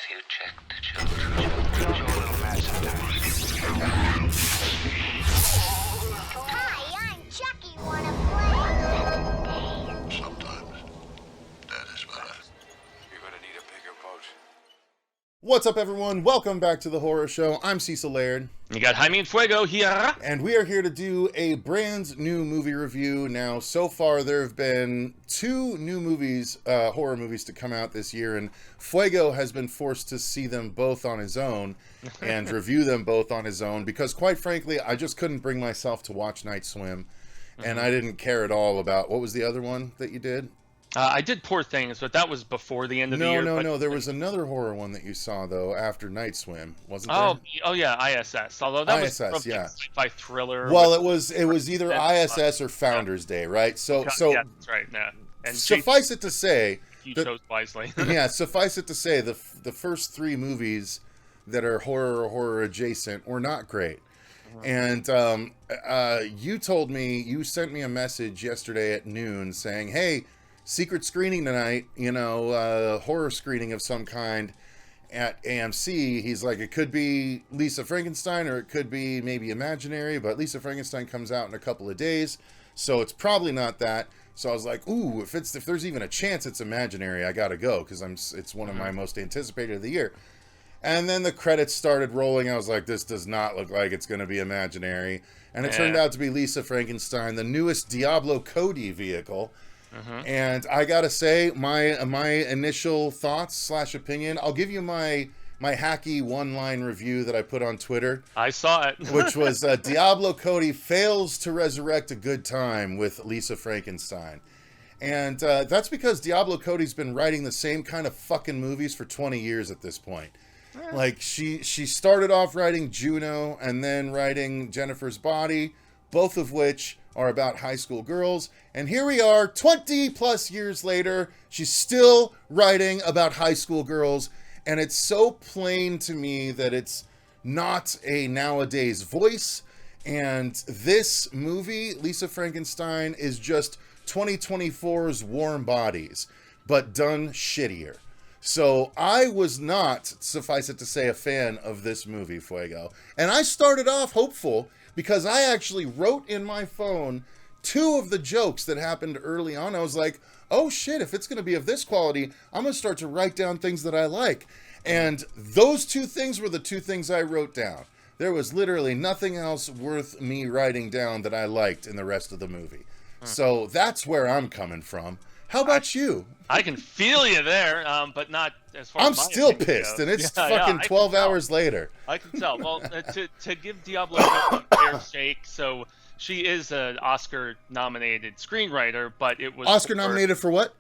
you check the children? Hi, I'm Chucky. Wanna play? Sometimes that is better. You're gonna need a bigger boat. What's up, everyone? Welcome back to the Horror Show. I'm Cecil Laird. You got Jaime and Fuego here. And we are here to do a brand new movie review. Now, so far, there have been two new movies, horror movies, to come out this year, and Fuego has been forced to see them both on his own and review them both on his own because, quite frankly, I just couldn't bring myself to watch Night Swim, and I didn't care at all about, what was the other one that you did? I did Poor Things, but that was before the end of the year. No. There was another horror one that you saw, though, after Night Swim, wasn't there? Oh yeah, ISS. Although that ISS, was yeah. sci-fi thriller. Well, it was either ISS or Founders Day, right? So yeah, that's right. Yeah. And suffice it to say, you chose wisely. yeah, suffice it to say, the first three movies that are horror adjacent were not great. And you sent me a message yesterday at noon saying, hey, secret screening tonight, horror screening of some kind at AMC. He's like, it could be Lisa Frankenstein or it could be maybe Imaginary, but Lisa Frankenstein comes out in a couple of days, so it's probably not that. So I was like, ooh, if there's even a chance it's Imaginary, I gotta go, because it's one of my most anticipated of the year. And then the credits started rolling. I was like, this does not look like it's going to be Imaginary. And it turned out to be Lisa Frankenstein, the newest Diablo Cody vehicle. And I gotta say, my initial thoughts / opinion, I'll give you my hacky one-line review that I put on Twitter. I saw it. Which was, Diablo Cody fails to resurrect a good time with Lisa Frankenstein. And that's because Diablo Cody's been writing the same kind of fucking movies for 20 years at this point. Like, she started off writing Juno and then writing Jennifer's Body, both of which are about high school girls. And here we are, 20 plus years later, she's still writing about high school girls. And it's so plain to me that it's not a nowadays voice. And this movie, Lisa Frankenstein, is just 2024's Warm Bodies, but done shittier. So I was not, suffice it to say, a fan of this movie, Fuego. And I started off hopeful because I actually wrote in my phone two of the jokes that happened early on. I was like, oh shit, if it's going to be of this quality, I'm going to start to write down things that I like. And those two things were the two things I wrote down. There was literally nothing else worth me writing down that I liked in the rest of the movie. So that's where I'm coming from. How about you? I can feel you there, but not as far as I'm my still opinion pissed, goes. and it's Yeah, fucking I 12 can tell. hours later. I can tell. Well, to give Diablo a fair shake, so she is an Oscar-nominated screenwriter, but it was Oscar-nominated for what?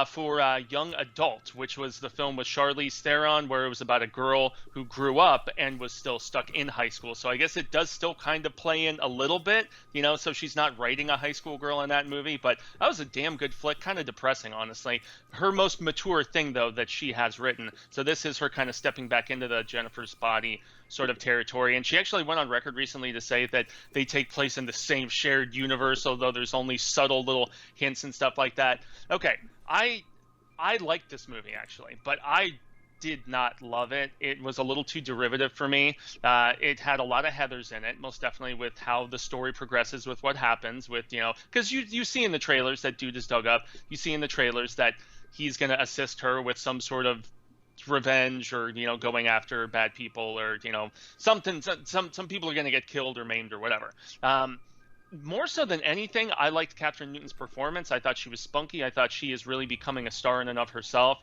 For Young Adult, which was the film with Charlize Theron, where it was about a girl who grew up and was still stuck in high school. So I guess it does still kind of play in a little bit, so she's not writing a high school girl in that movie. But that was a damn good flick, kind of depressing, honestly. Her most mature thing, though, that she has written. So this is her kind of stepping back into the Jennifer's Body sort of territory. And she actually went on record recently to say that they take place in the same shared universe, although there's only subtle little hints and stuff like that. Okay. I liked this movie, actually, but I did not love it. It was a little too derivative for me. It had a lot of Heathers in it, most definitely with how the story progresses with what happens with, because you see in the trailers that dude is dug up. You see in the trailers that he's going to assist her with some sort of revenge or, going after bad people or, something. Some people are going to get killed or maimed or whatever. More so than anything, I liked Catherine Newton's performance. I thought she was spunky. I thought she is really becoming a star in and of herself.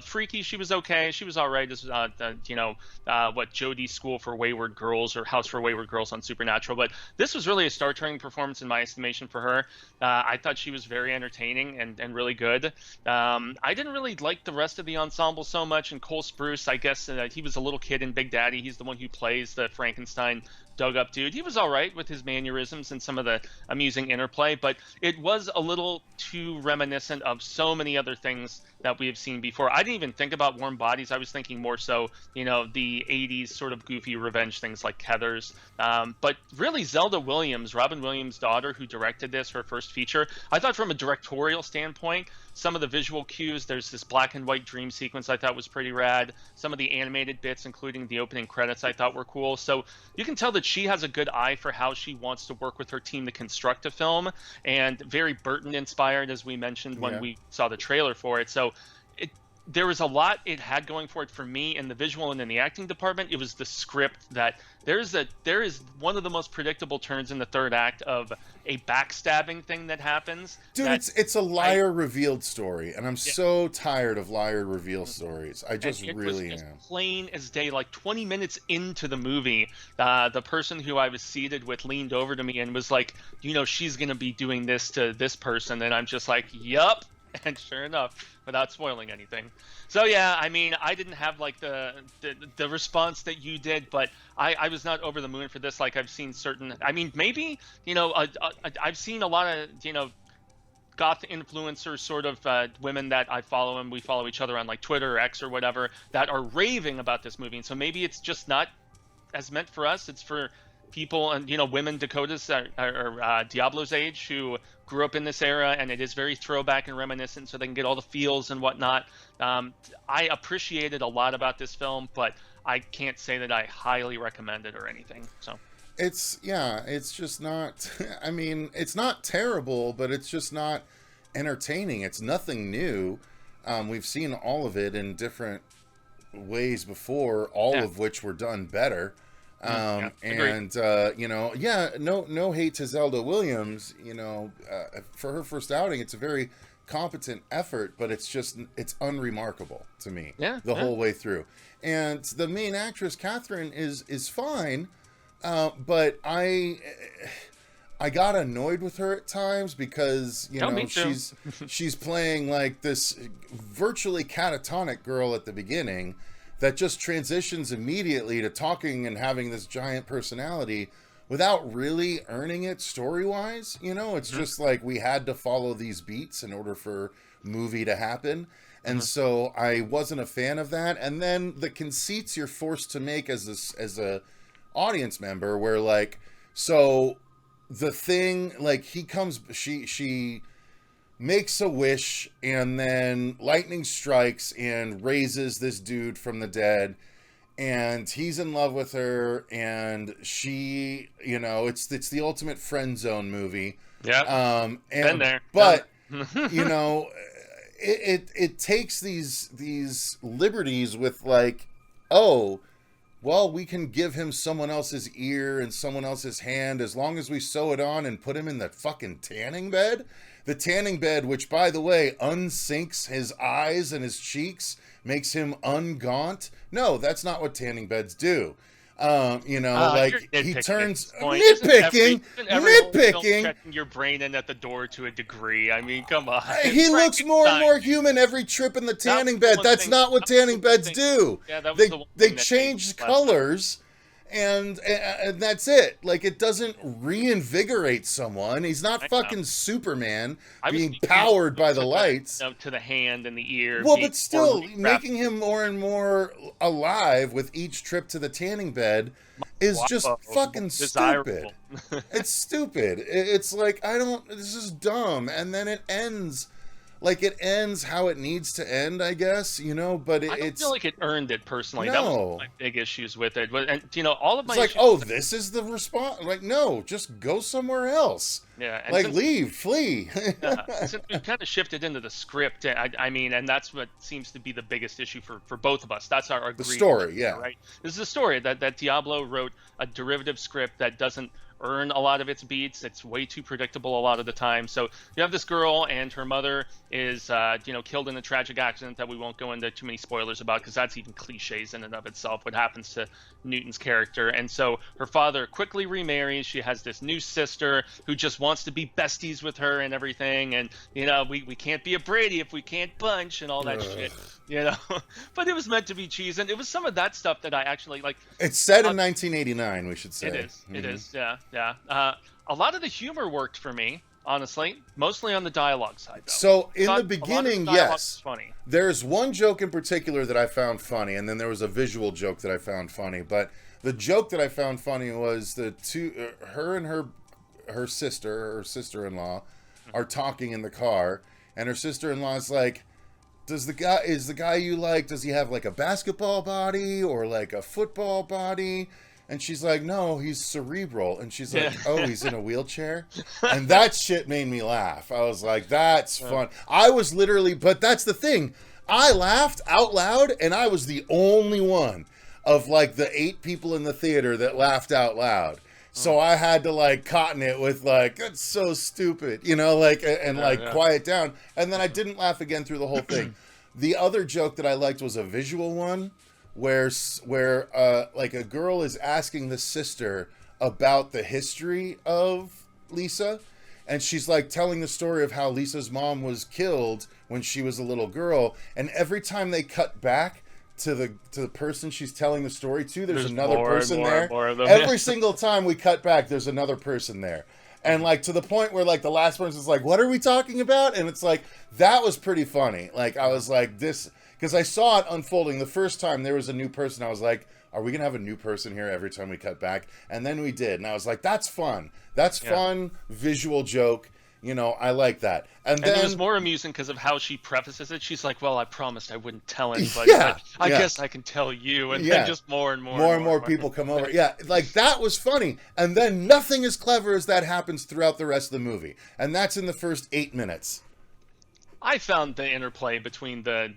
Freaky, she was okay. She was all right as, Jodie's School for Wayward Girls or House for Wayward Girls on Supernatural. But this was really a star-turning performance in my estimation for her. I thought she was very entertaining and really good. I didn't really like the rest of the ensemble so much. And Cole Sprouse, I guess he was a little kid in Big Daddy. He's the one who plays the Frankenstein dug up dude. He was all right with his mannerisms and some of the amusing interplay, but it was a little too reminiscent of so many other things that we have seen before. I didn't even think about Warm Bodies. I was thinking more so, you know, the 80s sort of goofy revenge things like Heathers. But really, Zelda Williams, Robin Williams' daughter, who directed this, her first feature, I thought from a directorial standpoint, some of the visual cues, there's this black and white dream sequence I thought was pretty rad. Some of the animated bits, including the opening credits, I thought were cool. So you can tell that she has a good eye for how she wants to work with her team to construct a film, and very Burton inspired, as we mentioned when we saw the trailer for it. So there was a lot it had going for it for me in the visual and in the acting department. It was the script that there is one of the most predictable turns in the third act of a backstabbing thing that happens. Dude, it's a liar revealed story, and I'm so tired of liar reveal stories. I just really am. As plain as day. Like 20 minutes into the movie, the person who I was seated with leaned over to me and was like, you know, she's gonna be doing this to this person, and I'm just like, yup. And sure enough, without spoiling anything. So yeah, I mean, I didn't have like the response that you did, but I was not over the moon for this. Like I've seen certain, I mean, maybe, you know, I've seen a lot of, you know, goth influencers, sort of women that I follow, and we follow each other on like Twitter or X or whatever, that are raving about this movie. And so maybe it's just not as meant for us. It's for people, and you know, women, Dakota's or Diablo's age, who grew up in this era, and it is very throwback and reminiscent, so they can get all the feels and whatnot. I appreciated a lot about this film, but I can't say that I highly recommend it or anything. So it's just not, I mean, it's not terrible, but it's just not entertaining. It's nothing new. We've seen all of it in different ways before, all of which were done better. You know, no hate to Zelda Williams, you know, for her first outing, it's a very competent effort, but it's unremarkable to me the whole way through. And the main actress, Catherine, is fine, but I got annoyed with her at times because, you know, she's playing like this virtually catatonic girl at the beginning that just transitions immediately to talking and having this giant personality without really earning it story-wise. You know, it's just like we had to follow these beats in order for movie to happen. And so I wasn't a fan of that. And then the conceits you're forced to make as a audience member, where like, so the thing, like she makes a wish, and then lightning strikes and raises this dude from the dead, and he's in love with her, and she, you know, it's the ultimate friend zone movie. And been there. But you know, it takes these liberties with like, oh, well, we can give him someone else's ear and someone else's hand as long as we sew it on and put him in the fucking tanning bed. The tanning bed, which, by the way, unsinks his eyes and his cheeks, makes him ungaunt. No, that's not what tanning beds do. You know, like he turns nitpicking. Checking your brain in at the door to a degree. I mean, come on. He looks more and more human every trip in the tanning bed. That's not what tanning beds do. Yeah, that was they change colors. And that's it. Like, it doesn't reinvigorate someone. He's not fucking Superman being powered by the lights. To the hand and the ear. Well, but still, making him more and more alive with each trip to the tanning bed is just fucking stupid. It's stupid. It's like, this is dumb. And then it ends. Like, it ends how it needs to end, I guess, you know, but I don't feel like it earned it, personally. No. That was one of my big issues with it. And, you know, all of my issues... It's like, this is the response. Like, no, just go somewhere else. Yeah. And like, flee. Since we kind of shifted into the script, I mean, and that's what seems to be the biggest issue for both of us. That's our agreement. The story, yeah. Right? This is a story that Diablo wrote a derivative script that doesn't earn a lot of its beats. It's way too predictable a lot of the time. So you have this girl, and her mother is killed in a tragic accident that we won't go into too many spoilers about, because that's even cliches in and of itself, what happens to Newton's character. And so her father quickly remarries. She has this new sister who just wants to be besties with her and everything, and you know, we can't be a Brady if we can't bunch and all that shit, you know. But it was meant to be cheese, and it was some of that stuff that I actually like. It's set in 1989, we should say. It is. Yeah. A lot of the humor worked for me. honestly. Mostly on the dialogue side, though. So in Thought the a lot of beginning, dialogue yes. was funny. There's one joke in particular that I found funny, and then there was a visual joke that I found funny. But the joke that I found funny was the two, her and her sister-in-law, are talking in the car, and her sister-in-law's like, is the guy you like, does he have like a basketball body or like a football body? And she's like, no, he's cerebral. And she's like, oh, he's in a wheelchair? And that shit made me laugh. I was like, that's fun. I was literally, but that's the thing. I laughed out loud, and I was the only one of like the 8 people in the theater that laughed out loud. So I had to like cotton it with like, that's so stupid, you know, like, and quiet down. And then I didn't laugh again through the whole thing. The other joke that I liked was a visual one where like a girl is asking the sister about the history of Lisa. And she's like telling the story of how Lisa's mom was killed when she was a little girl. And every time they cut back to the person she's telling the story to, there's another person there. More of them, Every single time we cut back, there's another person there. And like to the point where like the last person's like, what are we talking about? And it's like, that was pretty funny. Like I was like, this, because I saw it unfolding. The first time there was a new person, I was like, are we going to have a new person here every time we cut back? And then we did. And I was like, that's fun. That's fun, visual joke. You know, I like that. And then it was more amusing because of how she prefaces it. She's like, well, I promised I wouldn't tell anybody, but I guess I can tell you. And then just more and more people come over. Yeah, like that was funny. And then nothing as clever as that happens throughout the rest of the movie. And that's in the first 8 minutes. I found the interplay between the,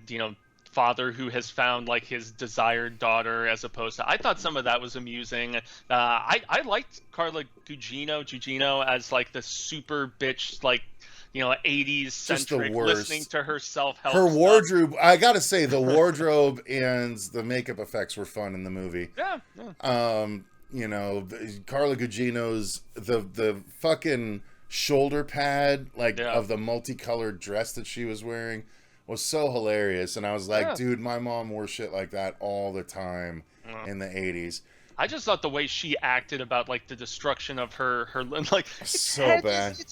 father who has found like his desired daughter as opposed to, I thought some of that was amusing. I liked Carla Gugino as like the super bitch, like, 80s centric, listening to her self-help Her stuff. wardrobe, I gotta say, the wardrobe and the makeup effects were fun in the movie. Yeah. Carla Gugino's the fucking shoulder pad of the multicolored dress that she was wearing was so hilarious. And I was like, dude, my mom wore shit like that all the time in the 80s. I just thought the way she acted about like the destruction of her like its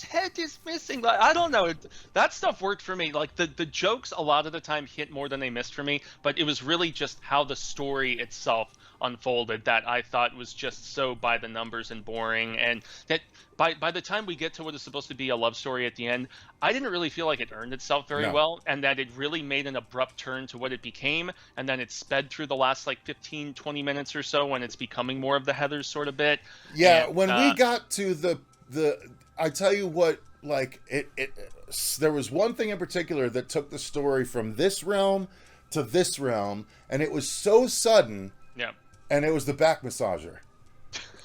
head is missing. Like, I don't know, that stuff worked for me. Like the jokes a lot of the time hit more than they missed for me, but it was really just how the story itself unfolded that I thought was just so by the numbers and boring, and that by the time we get to what is supposed to be a love story at the end, I didn't really feel like it earned itself very well, and that it really made an abrupt turn to what it became, and then it sped through the last like 15-20 minutes or so when it's becoming more of the Heathers sort of bit. Yeah, and, when we got to the I tell you what, like there was one thing in particular that took the story from this realm to this realm, and it was so sudden. Yeah. And it was the back massager.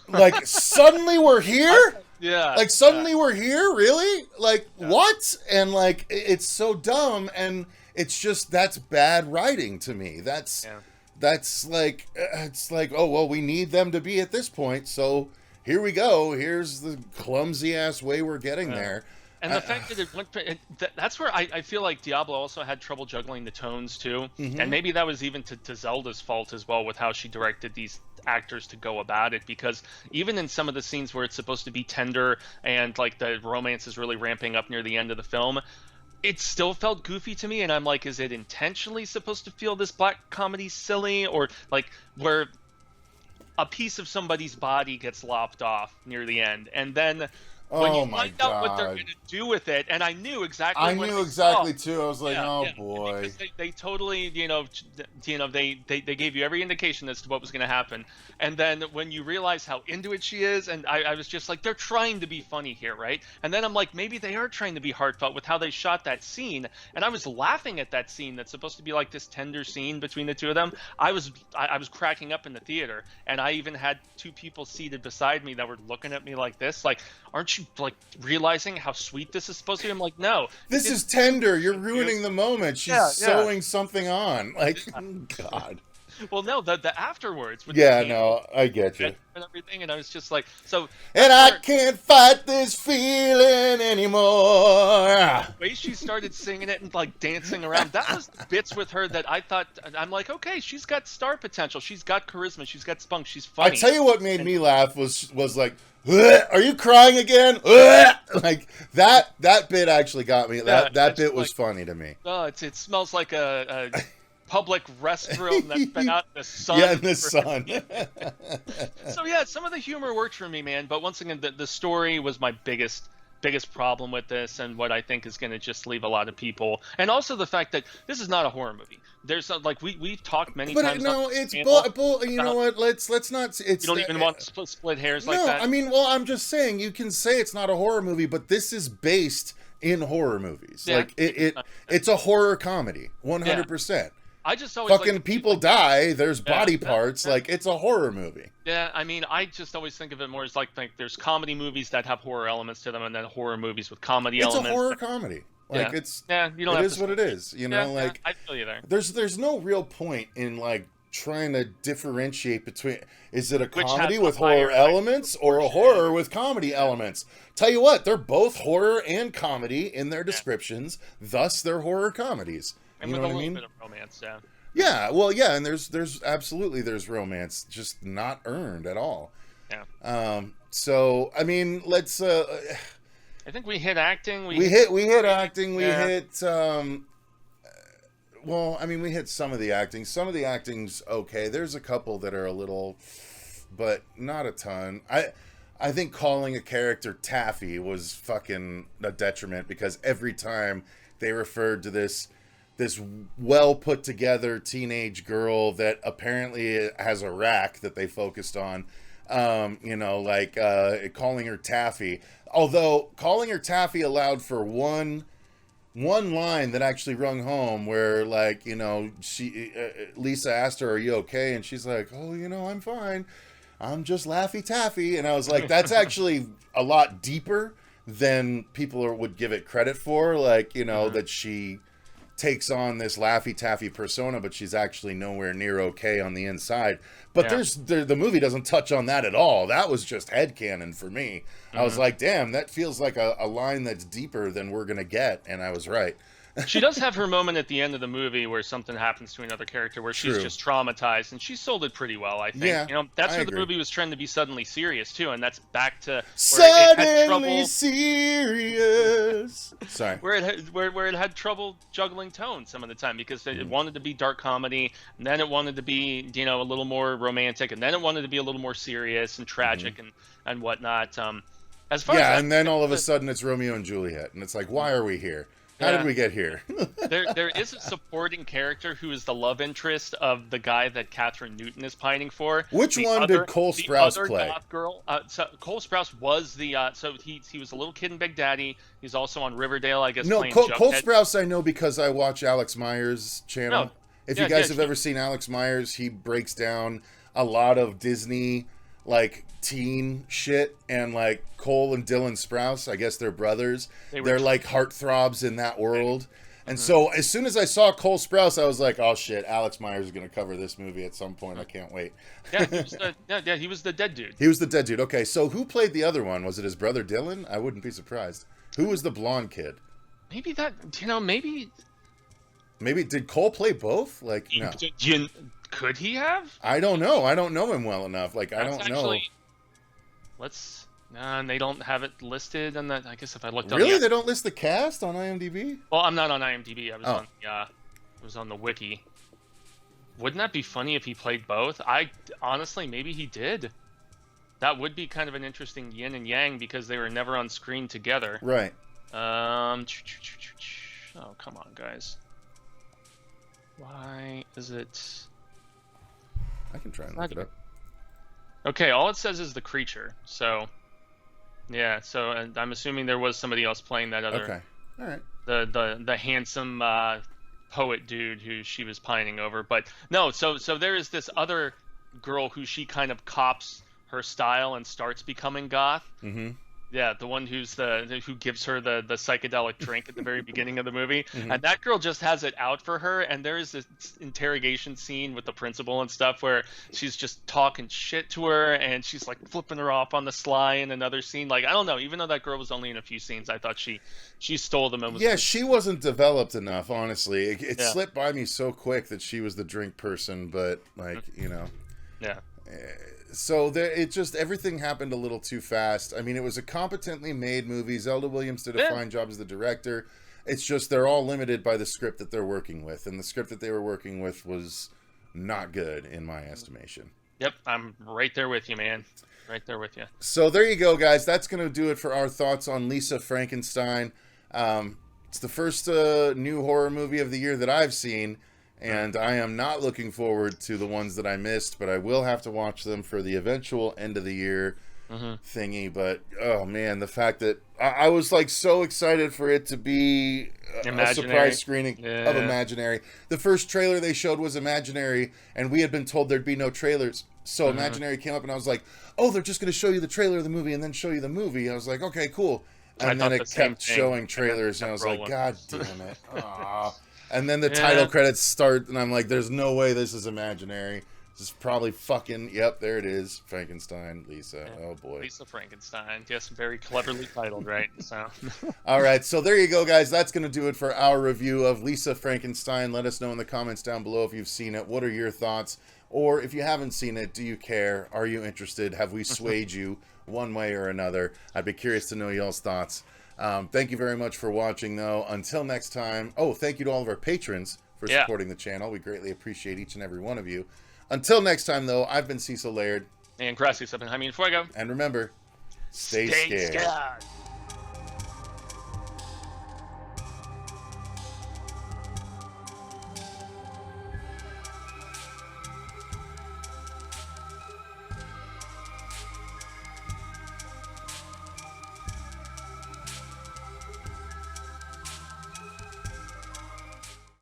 Like, suddenly we're here? Yeah. Like, suddenly we're here? Really? Like, what? And, like, it's so dumb, and it's just, that's bad writing to me. That's like, it's like, oh, well, we need them to be at this point, so here we go. Here's the clumsy-ass way we're getting there. And the fact that it went, that's where I feel like Diablo also had trouble juggling the tones too. Mm-hmm. And maybe that was even to Zelda's fault as well with how she directed these actors to go about it, because even in some of the scenes where it's supposed to be tender and like the romance is really ramping up near the end of the film, it still felt goofy to me. And I'm like, is it intentionally supposed to feel this black comedy silly, or like where a piece of somebody's body gets lopped off near the end, and then when you find out what they're going to do with it, and I knew exactly. I knew exactly too. I was like, boy. Because they totally, they gave you every indication as to what was going to happen, and then when you realize how into it she is, and I was just like, they're trying to be funny here, right? And then I'm like, maybe they are trying to be heartfelt with how they shot that scene, and I was laughing at that scene that's supposed to be like this tender scene between the two of them. I was cracking up in the theater, and I even had 2 people seated beside me that were looking at me like this, like, aren't you like realizing how sweet this is supposed to be? I'm like, no, this is tender. You're ruining the moment. She's sewing something on. Like, God. Well, no, the afterwards with Yeah, the no, I get you. and everything, and I was just like, so. And I where- can't fight this feeling anymore. The way she started singing it and like dancing around, that was bits with her that I thought, I'm like, okay, she's got star potential, she's got charisma, she's got spunk, she's I funny. tell you what made me laugh was like, "Ugh, are you crying again?" Ugh. Like that bit actually got me. That bit was funny to me. Oh, it smells like a public restroom that's been out in the sun. Yeah, in the sun. So yeah, some of the humor worked for me, man. But once again, the story was my biggest problem with this, and what I think is going to just leave a lot of people. And also the fact that this is not a horror movie. There's like we've talked many times. But no, it's you know what? Let's not. It's You don't even want to split hairs like no. that. I mean, well, I'm just saying you can say it's not a horror movie, but this is based in horror movies. Yeah. Like it's a horror comedy, 100%. I just always Fucking people die. There's body parts. Like it's a horror movie. Yeah, I mean, I just always think of it more as like there's comedy movies that have horror elements to them, and then horror movies with comedy elements. It's a horror comedy. Like you don't it have is to what it is. You know, like I feel you there. there's no real point in like trying to differentiate between is it a Which comedy has with a higher horror elements or a horror with comedy elements. Tell you what, they're both horror and comedy in their descriptions, thus they're horror comedies. And You with know a what I little mean? bit of romance, yeah. Yeah, well, yeah, and there's absolutely there's romance, just not earned at all. Yeah. So I mean, let's. I think we hit acting. We hit acting. We Yeah. hit. Well, I mean, we hit some of the acting. Some of the acting's okay. There's a couple that are a little, but not a ton. I think calling a character Taffy was fucking a detriment because every time they referred to this well put together teenage girl that apparently has a rack that they focused on, you know, like calling her Taffy. Although calling her Taffy allowed for one line that actually rung home where, like, you know, Lisa asked her, "Are you okay?" And she's like, "Oh, you know, I'm fine. I'm just Laffy Taffy." And I was like, that's actually a lot deeper than people would give it credit for. Like, you know, that she takes on this Laffy Taffy persona, but she's actually nowhere near okay on the inside. But the movie doesn't touch on that at all. That was just headcanon for me. I was like, damn, that feels like a line that's deeper than we're gonna get, and I was right. She does have her moment at the end of the movie where something happens to another character where she's just traumatized, and she sold it pretty well, I think. Yeah, you know, that's I where agree. the movie was trying to be suddenly serious too, and that's back to Suddenly serious. Sorry. where it had trouble juggling tone some of the time because it wanted to be dark comedy, and then it wanted to be, you know, a little more romantic, and then it wanted to be a little more serious and tragic and whatnot. As far as And then all of a sudden it's Romeo and Juliet, and it's like, why are we here? How did we get here? there is a supporting character who is the love interest of the guy that Catherine Newton is pining for. Which one did Cole Sprouse the other play? goth girl. So Cole Sprouse was the so he was a little kid in Big Daddy. He's also on Riverdale, I guess. No, playing Cole Jughead. Sprouse I know because I watch Alex Myers' channel. No. If Yeah, you guys yeah, have ever seen Alex Myers, he breaks down a lot of Disney like teen shit, and like Cole and Dylan Sprouse, I guess they're brothers. They're like heartthrobs in that world. And so as soon as I saw Cole Sprouse, I was like, oh shit, Alex Myers is going to cover this movie at some point. I can't wait. He was the dead dude. He was the dead dude. Okay, so who played the other one? Was it his brother Dylan? I wouldn't be surprised. Who was the blonde kid? Maybe that, you know, maybe Did Cole play both? Like, no. Could he have? I don't know. I don't know him well enough. Like, I don't know. Let's. And they don't have it listed, and that I guess if I looked Really, on they don't list the cast on IMDb? well, I'm not on IMDb. I was on the wiki. Wouldn't that be funny if he played both? I honestly, maybe he did. That would be kind of an interesting yin and yang because they were never on screen together. Right. Oh, come on, guys. Why is it? I can try and look it up. Okay, all it says is the creature. So, yeah. So, and I'm assuming there was somebody else playing that other. Okay. All right. The handsome poet dude who she was pining over, but no. So there is this other girl who she kind of cops her style and starts becoming goth. Mm-hmm. Yeah, the one who gives her the psychedelic drink at the very beginning of the movie, and that girl just has it out for her. And there is this interrogation scene with the principal and stuff where she's just talking shit to her, and she's like flipping her off on the sly in another scene. Like, I don't know, even though that girl was only in a few scenes, I thought she stole them. And was she wasn't developed enough. Honestly, it slipped by me so quick that she was the drink person, but like yeah. So it just everything happened a little too fast. I mean, it was a competently made movie. Zelda Williams did a fine job as the director. It's just they're all limited by the script that they're working with, and the script that they were working with was not good in my estimation. Yep, I'm right there with you, man. Right there with you. So there you go, guys. That's going to do it for our thoughts on Lisa Frankenstein. It's the first new horror movie of the year that I've seen. And I am not looking forward to the ones that I missed, but I will have to watch them for the eventual end of the year thingy. But, oh man, the fact that I was like so excited for it to be a surprise screening of Imaginary. The first trailer they showed was Imaginary, and we had been told there'd be no trailers. So Imaginary came up, and I was like, oh, they're just going to show you the trailer of the movie and then show you the movie. I was like, okay, cool. And then it kept showing trailers, and I was like, God damn it. Aww. And then the title credits start, and I'm like, there's no way this is Imaginary. This is probably fucking, yep, there it is. Frankenstein, Lisa. Yeah. Oh, boy. Lisa Frankenstein. Yes, very cleverly titled, right? So. All right, so there you go, guys. That's going to do it for our review of Lisa Frankenstein. Let us know in the comments down below if you've seen it. What are your thoughts? Or if you haven't seen it, do you care? Are you interested? Have we swayed you one way or another? I'd be curious to know y'all's thoughts. Thank you very much for watching, though. Until next time. Oh, thank you to all of our patrons for supporting the channel. We greatly appreciate each and every one of you. Until next time, though, I've been Cecil Laird. And Kristopher, Jaime Fuego. And remember, stay scared.